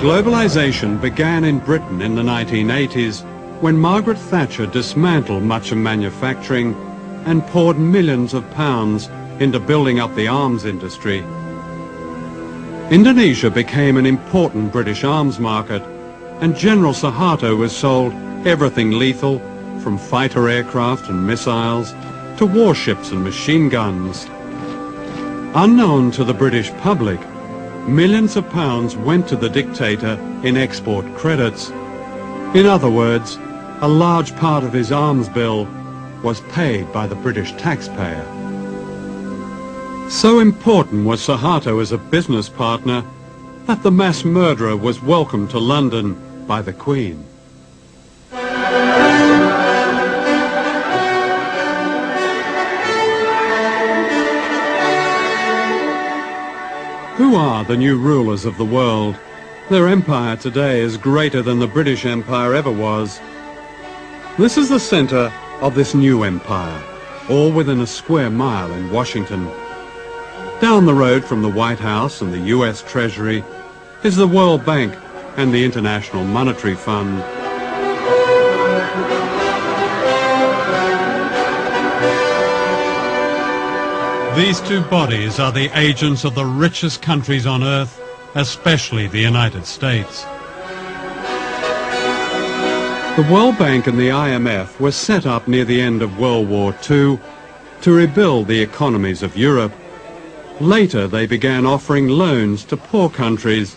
Globalization began in Britain in the 1980s when Margaret Thatcher dismantled much of manufacturing and poured millions of pounds into building up the arms industry. Indonesia became an important British arms market, and General Suharto was sold everything lethal, from fighter aircraft and missiles to warships and machine guns. Unknown to the British public, millions of pounds went to the dictator in export credits. In other words, a large part of his arms bill was paid by the British taxpayer. So important was Suharto as a business partner that the mass murderer was welcomed to London by the Queen. Who are the new rulers of the world? Their empire today is greater than the British Empire ever was. This is the center of this new empire, all within a square mile in Washington. Down the road from the White House and the US Treasury is the World Bank and the International Monetary Fund. These two bodies are the agents of the richest countries on earth, especially the United States. The World Bank and the IMF were set up near the end of World War II to rebuild the economies of Europe. Later they began offering loans to poor countries,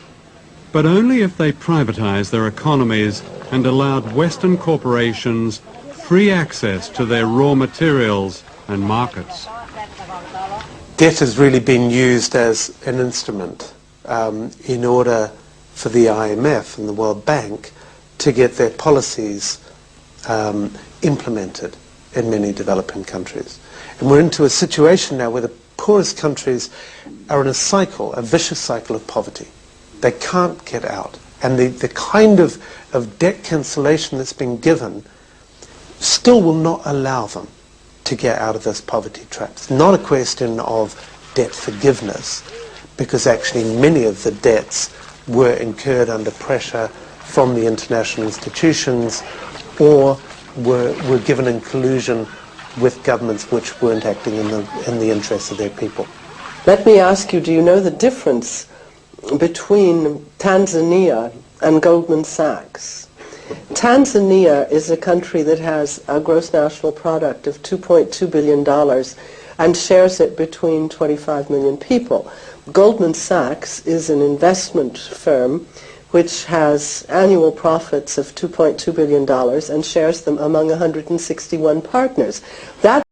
but only if they privatized their economies and allowed Western corporations free access to their raw materials and markets. Debt has really been used as an instrument in order for the IMF and the World Bank to get their policies implemented in many developing countries. And we're into a situation now where the poorest countries are in a cycle, a vicious cycle of poverty. They can't get out. And the kind of debt cancellation that's been given still will not allow them to get out of this poverty trap. It's not a question of debt forgiveness, because actually many of the debts were incurred under pressure from the international institutions or were given in collusion with governments which weren't acting in the interests of their people. Let me ask you, do you know the difference between Tanzania and Goldman Sachs? Tanzania is a country that has a gross national product of $2.2 billion and shares it between 25 million people. Goldman Sachs is an investment firm which has annual profits of $2.2 billion and shares them among 161 partners. That